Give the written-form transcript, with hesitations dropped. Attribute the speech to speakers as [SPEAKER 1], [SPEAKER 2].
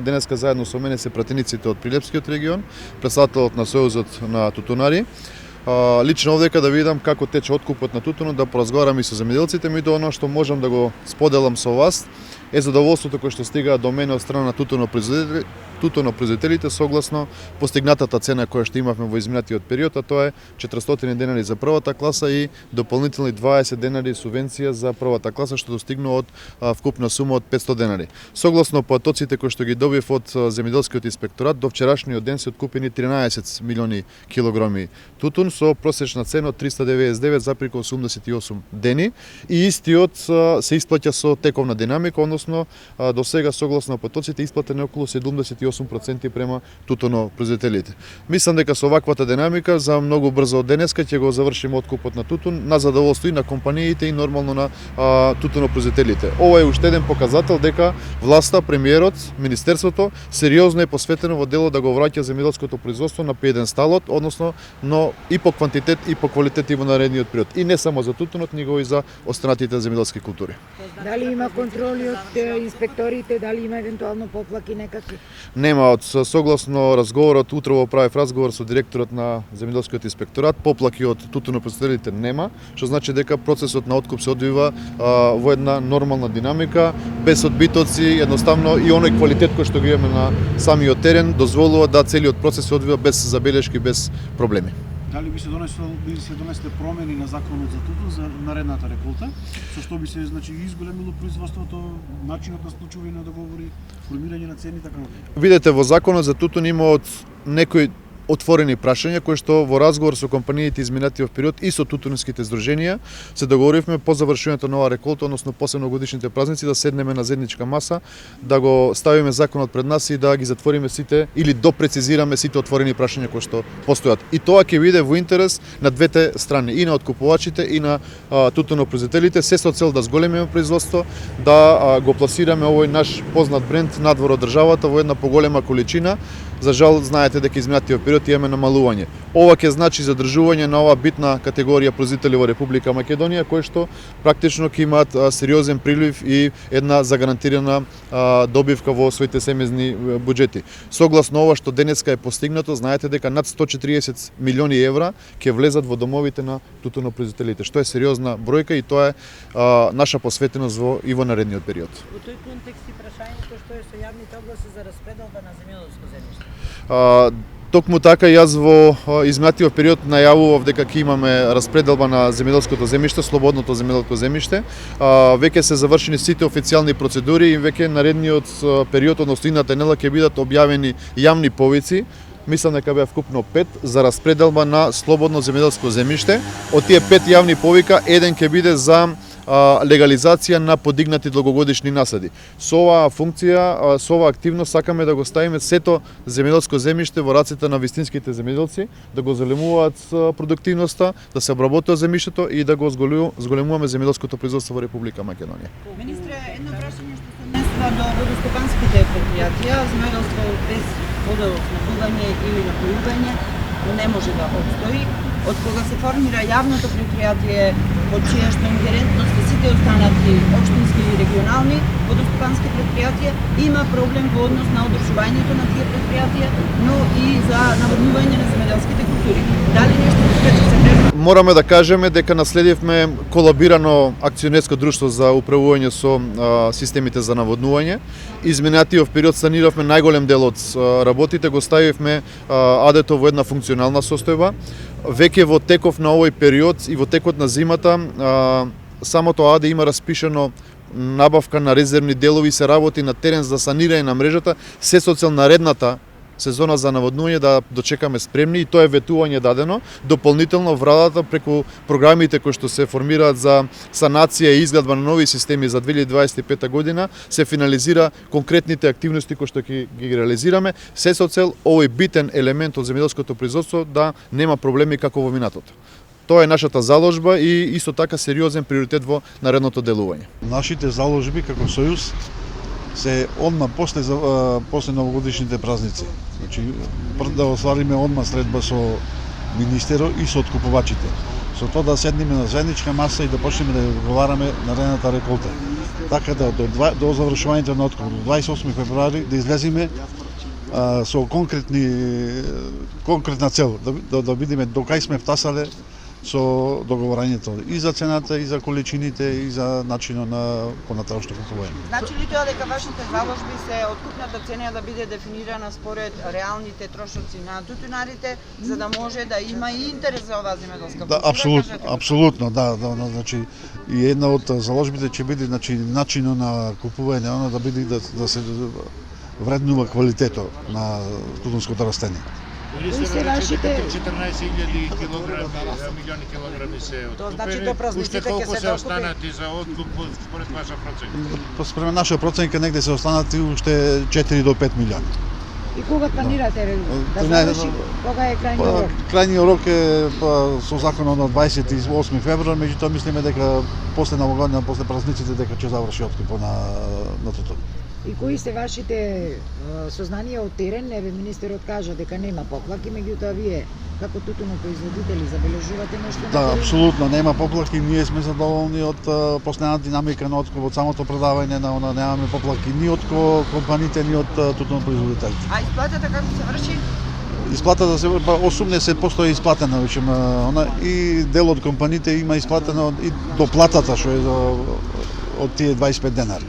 [SPEAKER 1] Денеска заедно со мене се пратениците од Прилепскиот регион, председателот на Сојузот на тутунари. Лично овдека да видам како тече откупот на тутунот, да поразговарам и со земјоделците, и до оно што можам да го споделам со вас е задоволството кој што стига до мене од страна на тутунопроизводителите согласно постигнатата цена која што имавме во изминатиот период, а тоа е 400 денари за првата класа и дополнителни 20 денари субвенција за првата класа, што достигна од вкупна сума од 500 денари. Согласно потоците кои што ги добив од земјоделскиот инспекторат, до вчерашниот ден се откупени 13 милиони килограми тутун со просечна цена од 399,88 дени и истиот се исплаќа со тековна динамика, односно до сега согласно потоците исплатено околу 78% према тутунопроизводителите. Мислам дека со ваквата динамика за многу брзо од денеска ќе го завршиме откупот на тутун на задоволство и на компаниите и нормално на тутунопроизводителите. Ова е уште еден показател дека власта, премиерот, министерството сериозно е посветено во дело да го враќа земјоделското производство на пиедесталот, односно но и по квантитет и по квалитет и во наредниот период. И не само за тутунот, него и за останатите земјоделски култури.
[SPEAKER 2] Дали има контроли од инспекторите, дали има евентуално поплаки некакви?
[SPEAKER 1] Нема, од согласно разговорот, утрово правев разговор со директорот на земјоделскиот инспекторат, поплаки од тутунопроизводителите нема, што значи дека процесот на откуп се одвива во една нормална динамика, без одбитоци, едноставно и оној квалитет кој што го имаме на самиот терен дозволува да целиот процес се одвива без забелешки, без проблеми.
[SPEAKER 3] Дали би се донесле промени на законот за тутун за наредната реколта, со што би се изголемило производството, начинот на склучување на договори, формирање на цени и така натаму?
[SPEAKER 1] Видете, во законот за тутун има од некои отворени прашања кои што во разговор со компаниите изминатиот период и со тутунските здруженија се договоривме по завршувањето на оваа реколта, односно после новогодишните празници да седнеме на заедничка маса, да го ставиме законот пред нас и да ги затвориме сите или допрецизираме сите отворени прашања кои што постојат. И тоа ќе биде во интерес на двете страни, и на откупувачите и на тутунопроизводителите, се со цел да зголемиме производство, да го пласираме овој наш познат бренд надвор од државата во една поголема количина. За жал, знаете дека изминатиот период имаме намалување. Ова ќе значи задржување на оваа битна категорија производители во Република Македонија, кои што практично ќе имаат сериозен прилив и една загарантирана добивка во своите семејни буџети. Согласно ова што денеска е постигнато, знаете дека над 140 милиони евра ќе влезат во домовите на тутунопроизводителите, што е сериозна бројка и тоа е наша посветеност и во наредниот период.
[SPEAKER 2] Во тој контекст и прашањето што е со јавните огласи за распределба на земјоделско земјиште.
[SPEAKER 1] Токму така јас во изминатиот период најавував дека ќе имаме распределба на земјоделското земјиште, слободното земјоделско земјиште. Веќе се завршени сите официјални процедури и веќе наредниот период, односно идната недела ќе бидат објавени јавни повици. Мислам дека беа вкупно 5 за распределба на слободно земјоделско земјиште. Од тие 5 јавни повика, еден ќе биде за легализација на подигнати долгогодишни насади. Со оваа функција, со оваа активност сакаме да го ставиме сето земјоделско земјиште во рацете на вистинските земјоделци, да го зголемуваат продуктивноста, да се обработува земјиштето и да го зголемуваме земјоделското производство во Република Македонија.
[SPEAKER 4] Министре, едно прашање што се однесува до водостопанските предпријатија, земјоделство без водоснабдување или напојување не може да обстои. Од кога се формира јавното предпријатие, од чија што ингерентност е сите останати општински и регионални водостопански предпријатија, има проблем во однос на одржувањето на тие предпријатија, но и за наводнување на земјоделските култури. Дали нешто тука ќе се пред...
[SPEAKER 1] Мораме да кажеме дека наследивме колабирано акционерско друштво за управување со системите за наводнување. Изминатиот период саниравме најголем дел од работите, го ставивме АД-то во една функционална состојба. Веќе во теков на овој период и во текот на зимата самото АД има распишено набавка на резервни делови и се работи на терен за санирање на мрежата, се со цел наредната сезона за наводнување да дочекаме спремни, и тоа е ветување дадено. Дополнително владата преку програмите кои што се формираат за санација и изградба на нови системи за 2025 година се финализира конкретните активности кои што ги реализираме, се со цел овој битен елемент од земјоделското производство да нема проблеми како во минатото. Тоа е нашата заложба и исто така сериозен приоритет во наредното делување.
[SPEAKER 3] Нашите заложби како Сојуз се одма после новогодишните празници. Значи, да оствариме одма средба со министерот и со откупувачите. Со тоа да седнеме на заедничка маса и да почнеме да разговараме наредната реколта. така да до завршувањето на откуп до 28 февруари да излеземе со конкретна цел да видиме до кај сме втасале со договорањето и за цената, и за количините, и за начинот на понатамошно купување.
[SPEAKER 4] Значи ли тоа дека вашите заложби се откупната цена да биде дефинирана според реалните трошоци на тутунарите, за да може да има и интерес за оваа земјоделска
[SPEAKER 3] Да, апсолутно, да, значи и една од заложбите ќе биде значи начинот на купување, она да биде да се вреднува квалитетот на тутунското растение.
[SPEAKER 2] Кои се вашите
[SPEAKER 5] 14.000 килограми, милиони килограми се
[SPEAKER 4] Тоа значи
[SPEAKER 5] откупени.
[SPEAKER 4] до празниците
[SPEAKER 5] Уште
[SPEAKER 4] ќе
[SPEAKER 5] колку
[SPEAKER 4] се
[SPEAKER 5] се
[SPEAKER 4] докупи?
[SPEAKER 5] останати за откуп според ваша проценка?
[SPEAKER 3] Според наша проценка негде се останати уште 4 до 5 милиони.
[SPEAKER 2] и кога планирате да
[SPEAKER 3] Не,
[SPEAKER 2] заврши? Кога е крајниот рок?
[SPEAKER 3] Крајниот рок е со законот на 28 февруар, меѓутоа мислиме дека после новогодина, после празниците дека ќе заврши откупот на тутун.
[SPEAKER 2] И кои се вашите сознанија од терен? Еве министерот кажа дека нема поплаки, меѓутоа вие како тутунопроизводители забележувате нешто на
[SPEAKER 3] Да,
[SPEAKER 2] терен?
[SPEAKER 3] апсолутно нема поплаки, ние сме задоволни од последната динамика на откуп, од самото предавање на она немаме поплаки ни од компаниите, ни од тутунопроизводителите.
[SPEAKER 4] А исплатата како се врши?
[SPEAKER 3] Исплатата се 80% е исплатена веќе, она и дел од компаниите има исплатено и доплатата што е од тие 25 денари.